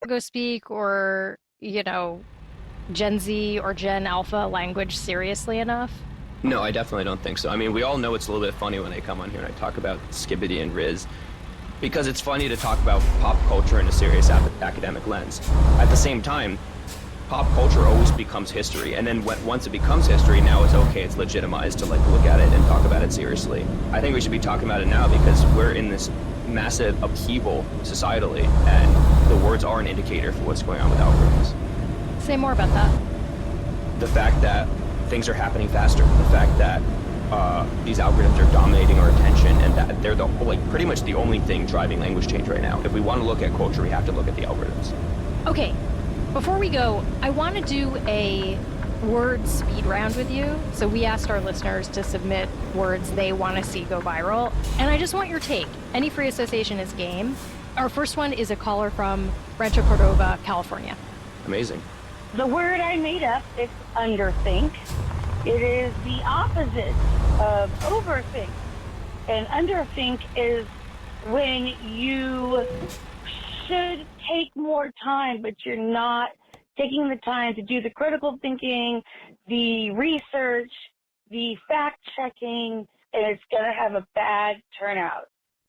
Go speak or, Gen Z or Gen Alpha language seriously enough? No, I definitely don't think so. I mean, we all know it's a little bit funny when I come on here and I talk about Skibbity and Riz, because it's funny to talk about pop culture in a serious academic lens. At the same time, pop culture always becomes history, and then once it becomes history, now it's okay, it's legitimized to look at it and talk about it seriously. I think we should be talking about it now because we're in this massive upheaval societally, and the words are an indicator for what's going on with algorithms. Say more about that. The fact that things are happening faster, the fact that these algorithms are dominating our attention, and that they're pretty much the only thing driving language change right now. If we want to look at culture, we have to look at the algorithms. Okay, before we go, I want to do a word speed round with you. So we asked our listeners to submit words they want to see go viral, and I just want your take. Any free association is game. Our first one is a caller from Rancho Cordova, California. Amazing. The word I made up is underthink. It is the opposite of overthink. And underthink is when you should take more time, but you're not taking the time to do the critical thinking, the research, the fact-checking, and it's going to have a bad turnout.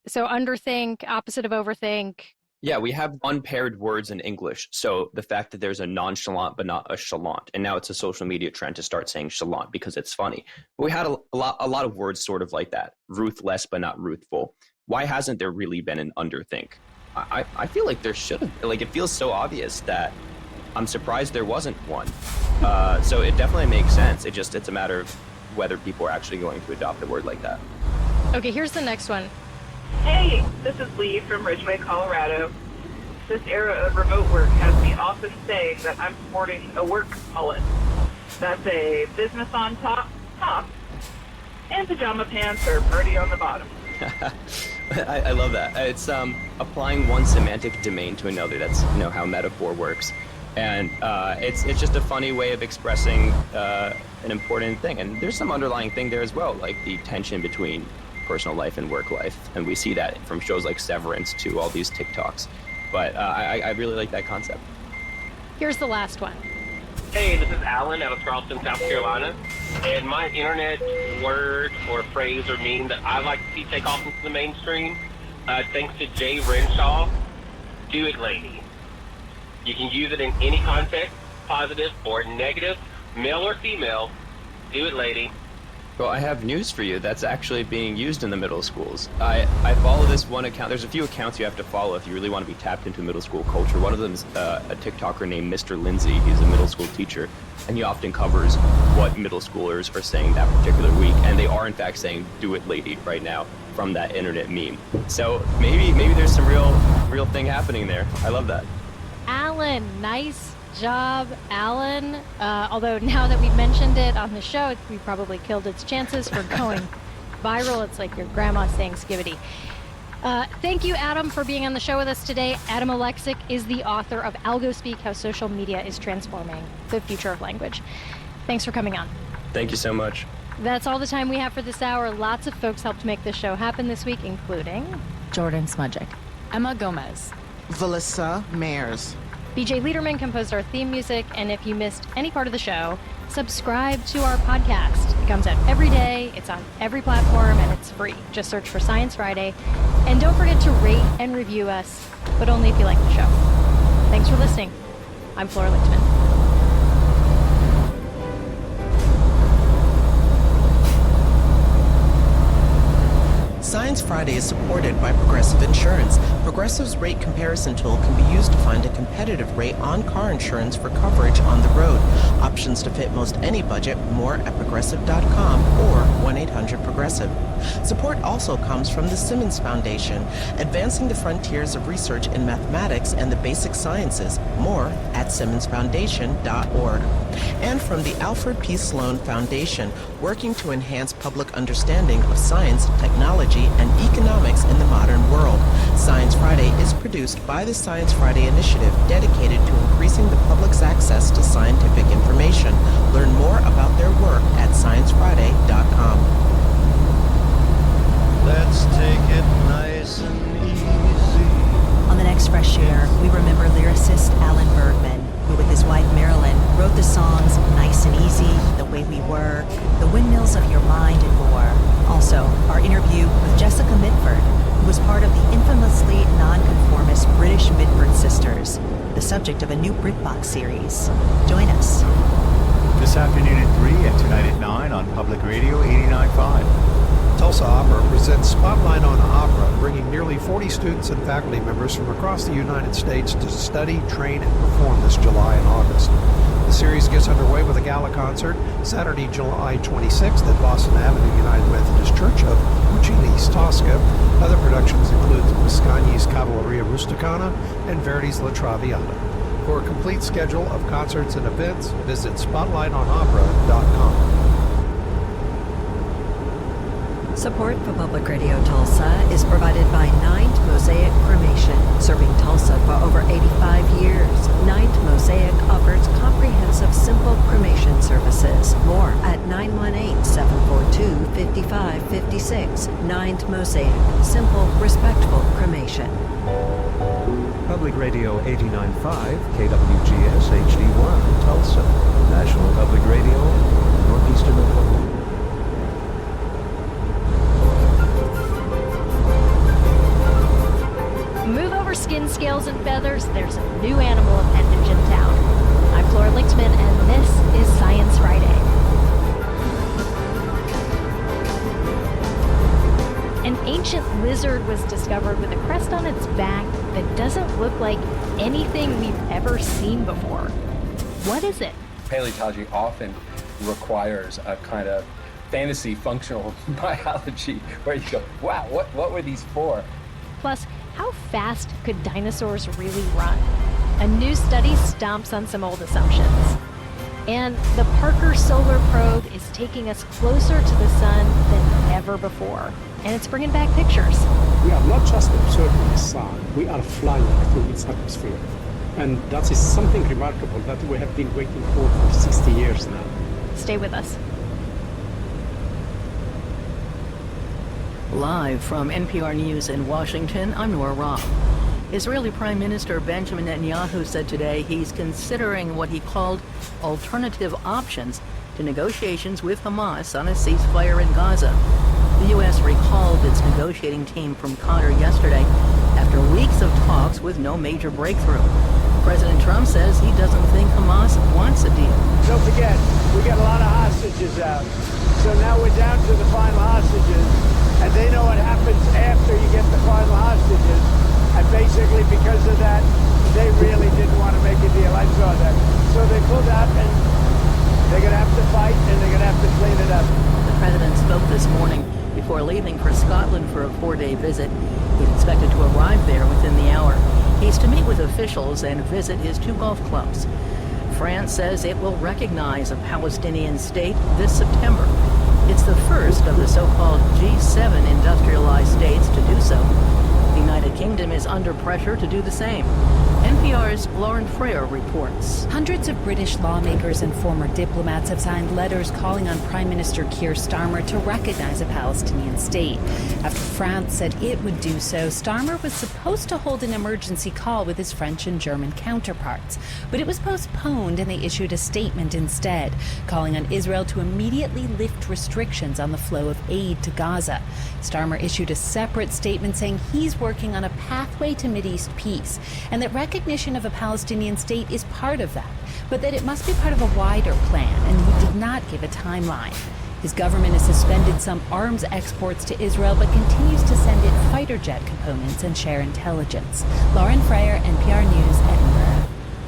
So underthink, opposite of overthink. Yeah, we have unpaired words in English. So the fact that there's a nonchalant but not a chalant, and now it's a social media trend to start saying chalant because it's funny. But we had a lot of words sort of like that. Ruthless but not ruthful. Why hasn't there really been an underthink? I feel like there should have. Like, it feels so obvious that I'm surprised there wasn't one. So it definitely makes sense. It's a matter of whether people are actually going to adopt a word like that. Okay, here's the next one. Hey, this is Lee from Ridgeway, Colorado. This era of remote work has me often saying that I'm sporting a work mullet. That's a business on top, and pajama pants or party on the bottom. I love that. It's applying one semantic domain to another. That's how metaphor works. And it's just a funny way of expressing an important thing. And there's some underlying thing there as well, like the tension between personal life and work life, and we see that from shows like Severance to all these TikToks. But I really like that concept. Here's the last one. Hey, this is Alan out of Charleston, South Carolina, and my internet word or phrase or meme that I like to see take off into the mainstream, thanks to Jay Renshaw, do it lady. You can use it in any context, positive or negative, male or female, do it lady. Well, I have news for you. That's actually being used in the middle schools. I follow this one account. There's a few accounts you have to follow if you really want to be tapped into middle school culture. One of them is a TikToker named Mr. Lindsay. He's a middle school teacher, and he often covers what middle schoolers are saying that particular week. And they are, in fact, saying, do it, lady, right now from that internet meme. So maybe there's some real thing happening there. I love that. Alan, nice job, Alan. Although now that we've mentioned it on the show, we probably killed its chances for going viral. It's like your grandma saying skibbity. Thank you, Adam, for being on the show with us today. Adam Alexic is the author of Algo Speak, How Social Media is Transforming the Future of Language. Thanks for coming on. Thank you so much. That's all the time we have for this hour. Lots of folks helped make this show happen this week, including Jordan Smudgick, Emma Gomez, Valissa Mayers. BJ Liederman composed our theme music, and if you missed any part of the show, subscribe to our podcast. It comes out every day, it's on every platform, and it's free. Just search for Science Friday. And don't forget to rate and review us, but only if you like the show. Thanks for listening. I'm Flora Lichtman. Science Friday is supported by Progressive Insurance. Progressive's rate comparison tool can be used to find a competitive rate on car insurance for coverage on the road. Options to fit most any budget, more at progressive.com or 1-800-PROGRESSIVE. Support also comes from the Simmons Foundation, advancing the frontiers of research in mathematics and the basic sciences. More at simmonsfoundation.org. And from the Alfred P. Sloan Foundation, working to enhance public understanding of science, technology, and economics in the modern world. Science Friday is produced by the Science Friday Initiative, dedicated to increasing the public's access to scientific information. Learn more about their work at sciencefriday.com. Let's take it nice and easy. On the next Fresh Air, we remember lyricist Years, the subject of a new BritBox series. Join us. This afternoon at 3 and tonight at 9 on Public Radio 89.5. Tulsa Opera presents Spotlight on Opera, bringing nearly 40 students and faculty members from across the United States to study, train, and perform this July and August. The series gets underway with a gala concert Saturday, July 26th at Boston Avenue United Methodist Church of Puccini's Tosca. Other productions include Mascagni's Cavalleria Rusticana and Verdi's La Traviata. For a complete schedule of concerts and events, visit spotlightonopera.com. Support for Public Radio Tulsa is provided by Ninth Mosaic Cremation, serving Tulsa for over 85 years. Ninth Mosaic offers comprehensive, simple cremation services. More at 918-742-5556. Ninth Mosaic, simple, respectful cremation. Public Radio 89.5, KWGS HD1, Tulsa. National Public Radio, Northeastern Oklahoma. Move over skin, scales, and feathers. There's a new animal appendage in town. I'm Flora Lichtman, and this is Science Friday. An ancient lizard was discovered with a crest on its back that doesn't look like anything we've ever seen before. What is it? Paleontology often requires a kind of fantasy functional biology where you go, wow, what were these for? Plus, how fast could dinosaurs really run? A new study stomps on some old assumptions. And the Parker Solar Probe is taking us closer to the sun than ever before. And it's bringing back pictures. We are not just observing the sun, we are flying through its atmosphere. And that is something remarkable that we have been waiting for 60 years now. Stay with us. Live from NPR News in Washington, I'm Nora Robb. Israeli Prime Minister Benjamin Netanyahu said today he's considering what he called alternative options to negotiations with Hamas on a ceasefire in Gaza. The U.S. recalled its negotiating team from Qatar yesterday after weeks of talks with no major breakthrough. President Trump says he doesn't think Hamas wants a deal. Don't forget, we got a lot of hostages out. So now we're down to the final hostages. And they know what happens after you get the final hostages. And basically, because of that, they really didn't want to make a deal. I saw that. So they pulled out, and they're going to have to fight, and they're going to have to clean it up. The president spoke this morning before leaving for Scotland for a 4-day visit. He's expected to arrive there within the hour. He's to meet with officials and visit his 2 golf clubs. France says it will recognize a Palestinian state this September. It's the first of the so-called G7 industrialized states to do so. The United Kingdom is under pressure to do the same. NPR's Lauren Freer reports. Hundreds of British lawmakers and former diplomats have signed letters calling on Prime Minister Keir Starmer to recognize a Palestinian state. After France said it would do so, Starmer was supposed to hold an emergency call with his French and German counterparts. But it was postponed, and they issued a statement instead, calling on Israel to immediately lift restrictions on the flow of aid to Gaza. Starmer issued a separate statement saying he's working on a pathway to Mideast peace, and that recognition of a Palestinian state is part of that, but that it must be part of a wider plan, and he did not give a timeline. His government has suspended some arms exports to Israel, but continues to send it fighter jet components and share intelligence. Lauren Freyer, NPR News, Edinburgh.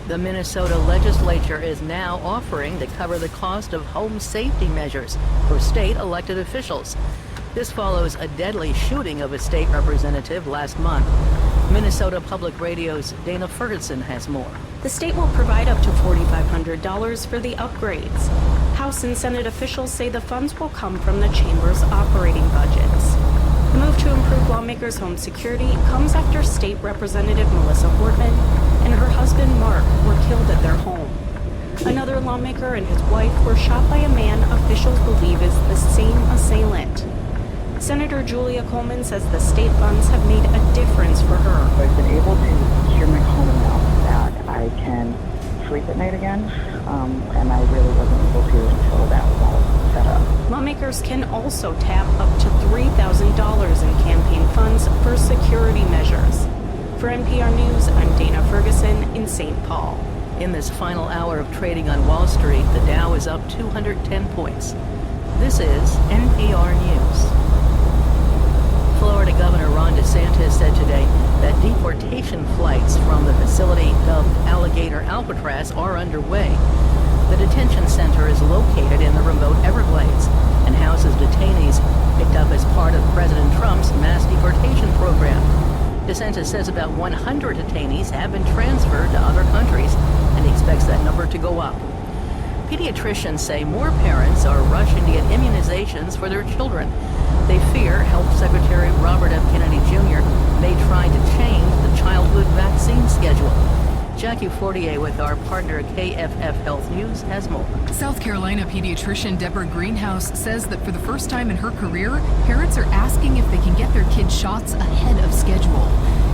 The Minnesota legislature is now offering to cover the cost of home safety measures for state elected officials. This follows a deadly shooting of a state representative last month. Minnesota Public Radio's Dana Ferguson has more. The state will provide up to $4,500 for the upgrades. House and Senate officials say the funds will come from the chamber's operating budgets. The move to improve lawmakers' home security comes after State Representative Melissa Hortman and her husband Mark were killed at their home. Another lawmaker and his wife were shot by a man officials believe is the same assailant. Senator Julia Coleman says the state funds have made a difference for her. I've been able to secure my home enough that I can sleep at night again, and I really wasn't able to until that was all set up. Lawmakers can also tap up to $3,000 in campaign funds for security measures. For NPR News, I'm Dana Ferguson in St. Paul. In this final hour of trading on Wall Street, the Dow is up 210 points. This is NPR News. Florida Governor Ron DeSantis said today that deportation flights from the facility dubbed Alligator Alcatraz are underway. The detention center is located in the remote Everglades and houses detainees picked up as part of President Trump's mass deportation program. DeSantis says about 100 detainees have been transferred to other countries and he expects that number to go up. Pediatricians say more parents are rushing to get immunizations for their children. They fear Health Secretary Robert F. Kennedy Jr. may try to change the childhood vaccine schedule. Jackie Fortier with our partner KFF Health News has more. South Carolina pediatrician Deborah Greenhouse says that for the first time in her career, parents are asking if they can get their kids shots ahead of schedule.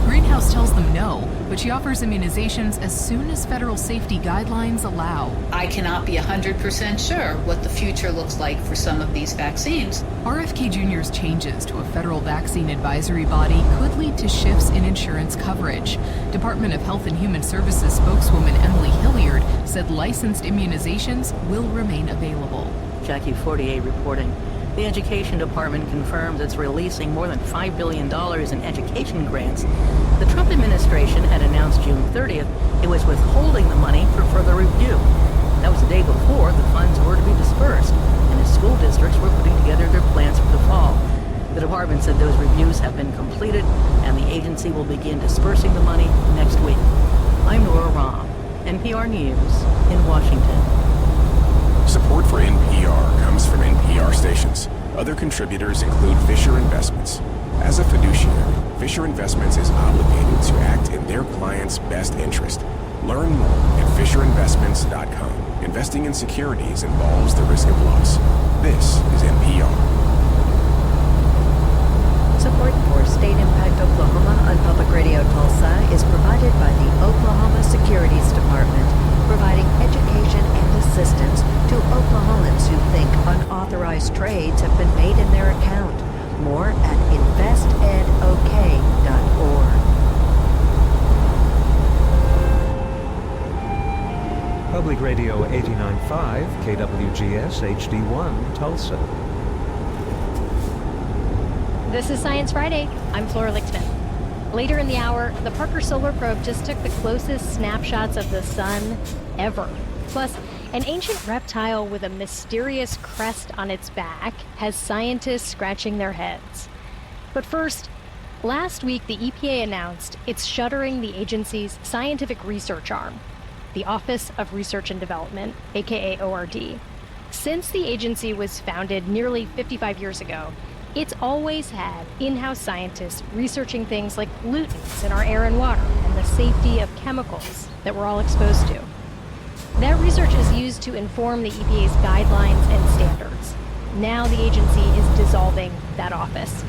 Greenhouse tells them no, but she offers immunizations as soon as federal safety guidelines allow. I cannot be 100% sure what the future looks like for some of these vaccines. RFK Jr.'s changes to a federal vaccine advisory body could lead to shifts in insurance coverage. Department of Health and Human Services spokeswoman Emily Hilliard said licensed immunizations will remain available. Jackie Fortier reporting. The Education Department confirms it's releasing more than $5 billion in education grants. The Trump administration had announced June 30th it was withholding the money for further review. That was the day before the funds were to be dispersed, and the school districts were putting together their plans for the fall. The department said those reviews have been completed, and the agency will begin dispersing the money next week. I'm Nora Rahm, NPR News in Washington. Support for NPR comes from NPR stations. Other contributors include Fisher Investments. As a fiduciary, Fisher Investments is obligated to act in their client's best interest. Learn more at FisherInvestments.com. Investing in securities involves the risk of loss. This is NPR. Support for State Impact Oklahoma on Public Radio Tulsa is provided by the Oklahoma Securities Department, providing education and assistance to Oklahomans who think unauthorized trades have been made in their account. More at investedok.org. Public Radio 89.5, KWGS HD1, Tulsa. This is Science Friday. I'm Flora Lichtman. Later in the hour, the Parker Solar Probe just took the closest snapshots of the sun ever. Plus, an ancient reptile with a mysterious crest on its back has scientists scratching their heads. But first, last week the EPA announced it's shuttering the agency's scientific research arm, the Office of Research and Development, aka ORD. Since the agency was founded nearly 55 years ago, it's always had in-house scientists researching things like pollutants in our air and water and the safety of chemicals that we're all exposed to. That research is used to inform the EPA's guidelines and standards. Now the agency is dissolving that office.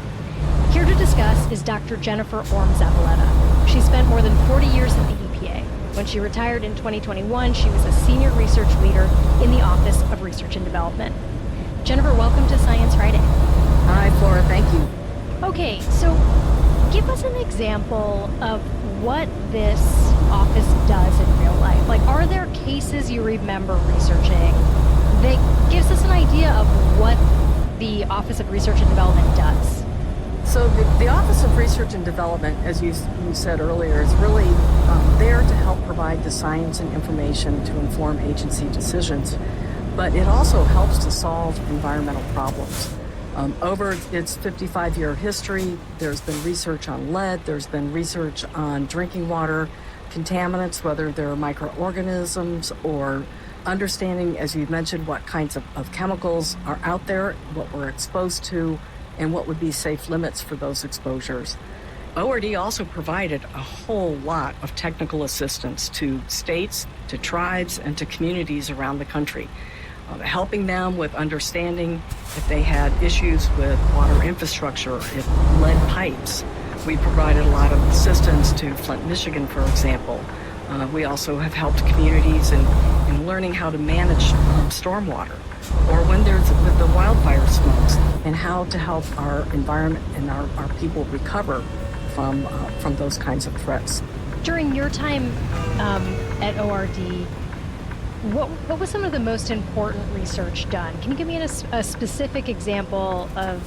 Here to discuss is Dr. Jennifer Orme-Zavaleta. She spent more than 40 years at the EPA. When she retired in 2021, she was a senior research leader in the Office of Research and Development. Jennifer, welcome to Science Friday. Hi, Flora. Thank you. Okay, so give us an example of what this office does in real life. Like, are there cases you remember researching that gives us an idea of what the Office of Research and Development does? So the Office of Research and Development, as you said earlier, is really there to help provide the science and information to inform agency decisions, but it also helps to solve environmental problems. Over its 55-year history, there's been research on lead, there's been research on drinking water, contaminants, whether they're microorganisms, or understanding, as you mentioned, what kinds of chemicals are out there, what we're exposed to, and what would be safe limits for those exposures. ORD also provided a whole lot of technical assistance to states, to tribes, and to communities around the country. Helping them with understanding if they had issues with water infrastructure, if lead pipes. We provided a lot of assistance to Flint, Michigan, for example. We also have helped communities in learning how to manage stormwater, or when there's with the wildfire smokes, and how to help our environment and our people recover from those kinds of threats. During your time at ORD, what was some of the most important research done? Can you give me a specific example of,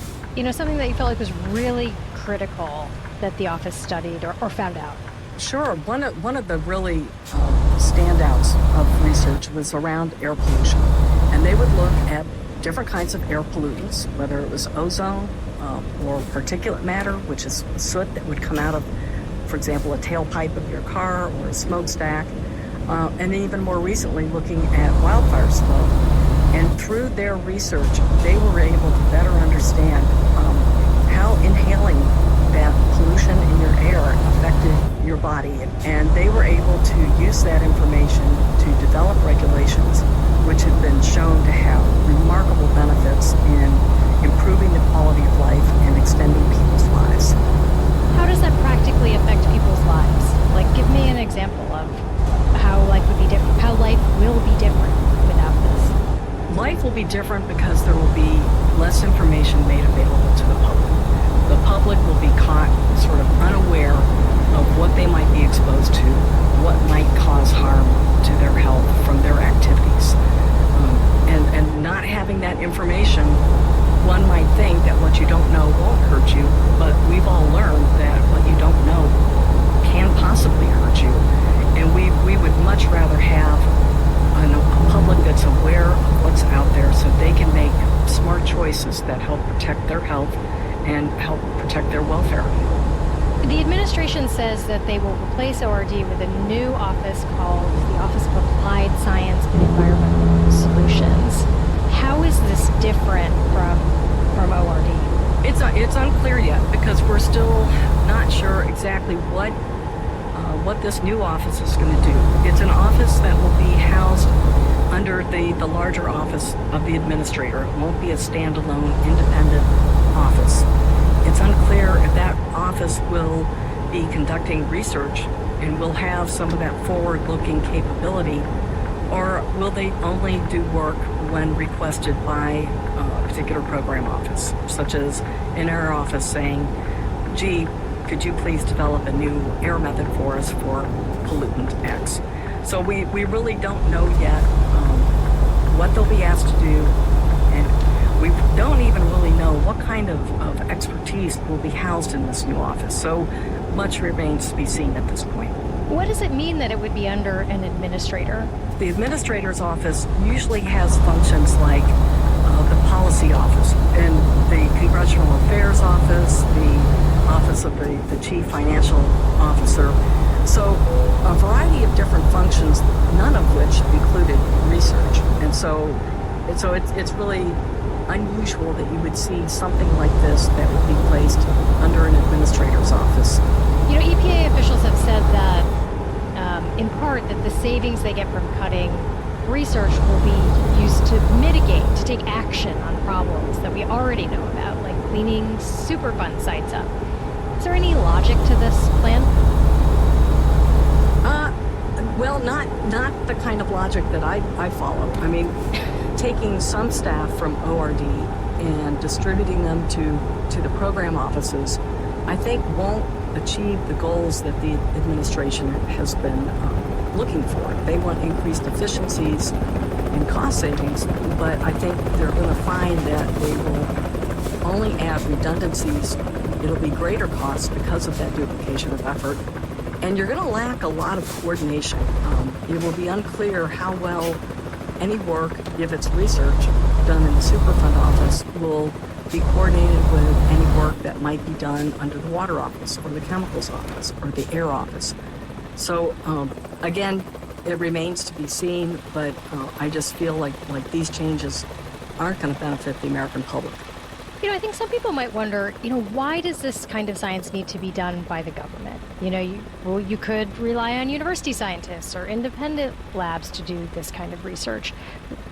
something that you felt like was really critical that the office studied or found out? Sure. One of the really standouts of research was around air pollution. And they would look at different kinds of air pollutants, whether it was ozone or particulate matter, which is soot that would come out of, for example, a tailpipe of your car or a smokestack, and even more recently looking at wildfire smoke. And through their research, they were able to better understand how inhaling that pollution in your air affected your body. And they were able to use that information to develop regulations which have been shown to have remarkable benefits in improving the quality of life and extending people's lives. How does that practically affect people's lives? Like, give me an example of how life would be different, how life will be different without this. Life will be different because there will be less information made available to the public. The public will be caught sort of unaware of what they might be exposed to, what might cause harm to their health from their activities. And not having that information, one might think that what you don't know won't hurt you, but we've all learned that what you don't know can possibly hurt you. And we would much rather have a public that's aware of what's out there so they can make smart choices that help protect their health and help protect their welfare. The administration says that they will replace ORD with a new office called the Office of Applied Science and Environmental Solutions. How is this different from ORD? It's unclear yet because we're still not sure exactly what this new office is going to do. It's an office that will be housed under the larger office of the administrator. It won't be a standalone, independent office. It's unclear if that office will be conducting research and will have some of that forward-looking capability, or will they only do work when requested by a particular program office, such as an air office saying, gee, could you please develop a new air method for us for pollutant X? So we really don't know yet what they'll be asked to do, and we don't even really know what kind of expertise will be housed in this new office. So much remains to be seen at this point. What does it mean that it would be under an administrator? The administrator's office usually has functions like the policy office and the congressional affairs office, the office of the chief financial officer. So a variety of different functions, none of which included research. And so it's really unusual that you would see something like this that would be placed under an administrator's office. EPA officials have said that, in part, that the savings they get from cutting research will be used to mitigate, to take action on problems that we already know about, like cleaning Superfund sites up. Is there any logic to this plan? Well, not the kind of logic that I follow. I mean, taking some staff from ORD and distributing them to the program offices, I think won't achieve the goals that the administration has been looking for. They want increased efficiencies and cost savings, but I think they're going to find that they will only add redundancies. It'll be greater costs because of that duplication of effort. And you're going to lack a lot of coordination. It will be unclear how well any work, if it's research done in the Superfund office, will be coordinated with any work that might be done under the water office or the chemicals office or the air office. So again, it remains to be seen, but I just feel like these changes aren't going to benefit the American public. I think some people might wonder, why does this kind of science need to be done by the government? You could rely on university scientists or independent labs to do this kind of research.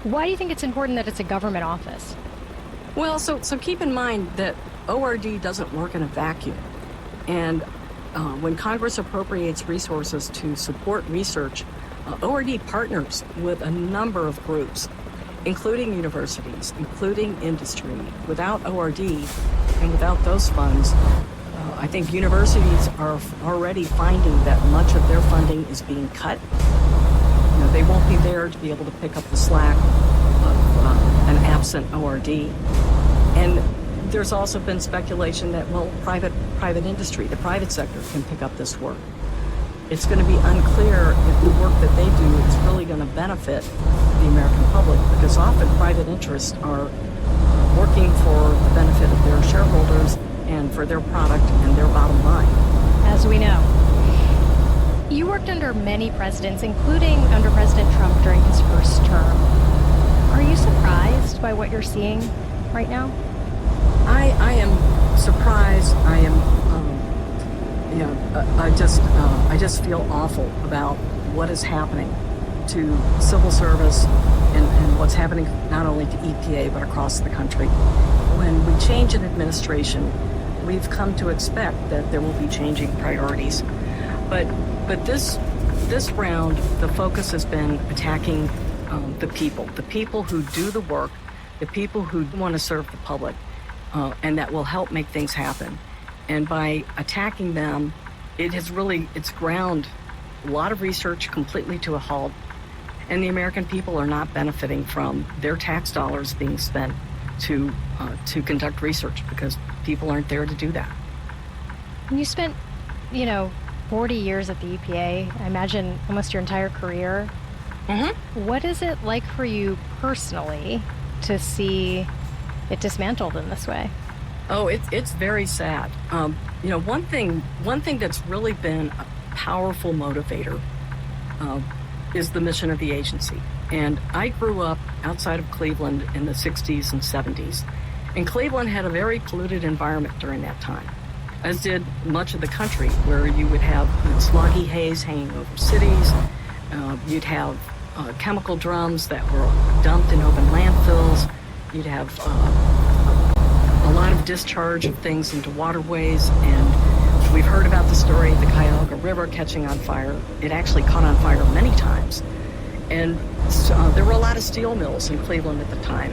Why do you think it's important that it's a government office? Well, so keep in mind that ORD doesn't work in a vacuum. And when Congress appropriates resources to support research, ORD partners with a number of groups, including universities, including industry. Without ORD and without those funds, I think universities are already finding that much of their funding is being cut. You know, they won't be there to be able to pick up the slack of an absent ORD. And there's also been speculation that, well, private industry, the private sector can pick up this work. It's going to be unclear if the work that they do is really going to benefit the American public, because often private interests are working for the benefit of their shareholders and for their product and their bottom line. As we know. You worked under many presidents, including under President Trump during his first term. Are you surprised by what you're seeing right now? I am surprised. I am, I just feel awful about what is happening to civil service and what's happening not only to EPA but across the country. When we change an administration, we've come to expect that there will be changing priorities. But this round, the focus has been attacking the people who do the work, the people who want to serve the public, and that will help make things happen. And by attacking them, it's ground a lot of research completely to a halt. And the American people are not benefiting from their tax dollars being spent to conduct research, because people aren't there to do that. You spent, 40 years at the EPA, I imagine almost your entire career. Mm-hmm. What is it like for you personally to see it dismantled in this way? Oh, it's very sad. One thing that's really been a powerful motivator is the mission of the agency. And I grew up outside of Cleveland in the 60s and 70s. And Cleveland had a very polluted environment during that time, as did much of the country, where you would have sloggy haze hanging over cities. You'd have chemical drums that were dumped in open landfills. You'd have a lot of discharge of things into waterways. And we've heard about the story of the Cuyahoga River catching on fire. It actually caught on fire many times. And there were a lot of steel mills in Cleveland at the time,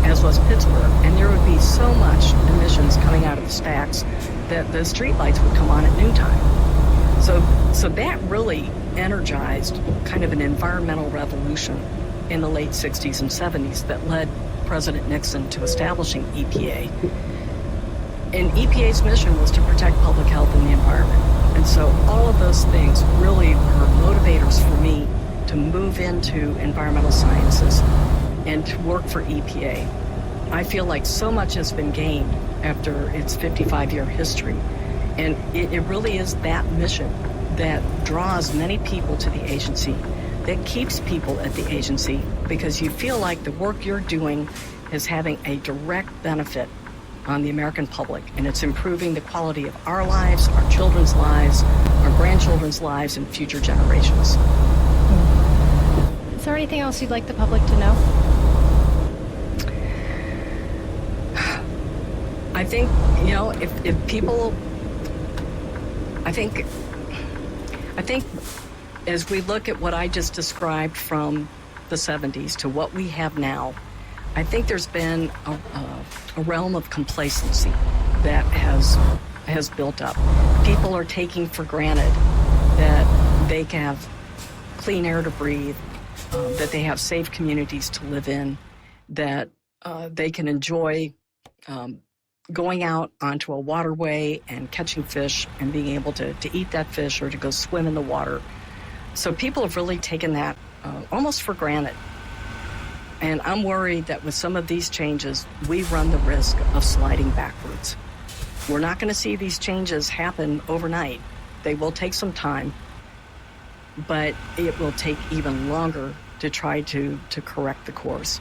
as was Pittsburgh. And there would be so much emissions coming out of the stacks that the streetlights would come on at noontime. So that really energized kind of an environmental revolution in the late 60s and 70s that led President Nixon to establishing EPA. And EPA's mission was to protect public health and the environment. And so all of those things really were motivators for me to move into environmental sciences and to work for EPA. I feel like so much has been gained after its 55-year history. And it really is that mission that draws many people to the agency, that keeps people at the agency, because you feel like the work you're doing is having a direct benefit on the American public, and it's improving the quality of our lives, our children's lives, our grandchildren's lives, and future generations. Is there anything else you'd like the public to know? I think, if people, I think as we look at what I just described from the 70s to what we have now, I think there's been a realm of complacency that has built up. People are taking for granted that they can have clean air to breathe, that they have safe communities to live in, that they can enjoy going out onto a waterway and catching fish and being able to eat that fish or to go swim in the water. So people have really taken that almost for granted. And I'm worried that with some of these changes, we run the risk of sliding backwards. We're not going to see these changes happen overnight. They will take some time, but it will take even longer to try to correct the course.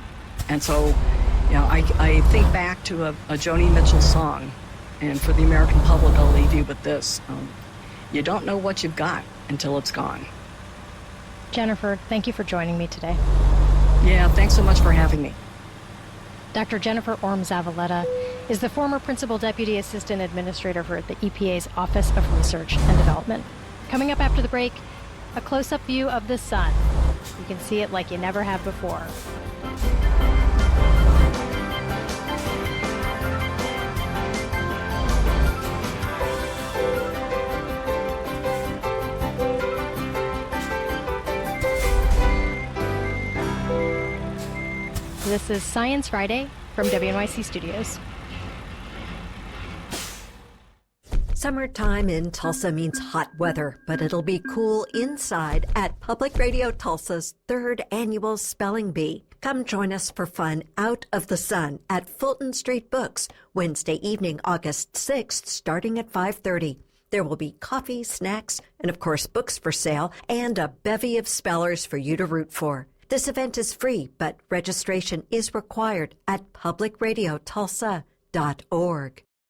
And so, I think back to a Joni Mitchell song, and for the American public, I'll leave you with this. You don't know what you've got until it's gone. Jennifer, thank you for joining me today. Yeah, thanks so much for having me. Dr. Jennifer Orme-Zavaleta is the former Principal Deputy Assistant Administrator for the EPA's Office of Research and Development. Coming up after the break, a close-up view of the sun. You can see it like you never have before. This is Science Friday from WNYC Studios. Summertime in Tulsa means hot weather, but it'll be cool inside at Public Radio Tulsa's 3rd annual Spelling Bee. Come join us for fun out of the sun at Fulton Street Books, Wednesday evening, August 6th, starting at 5:30. There will be coffee, snacks, and of course books for sale, and a bevy of spellers for you to root for. This event is free, but registration is required at publicradiotulsa.org.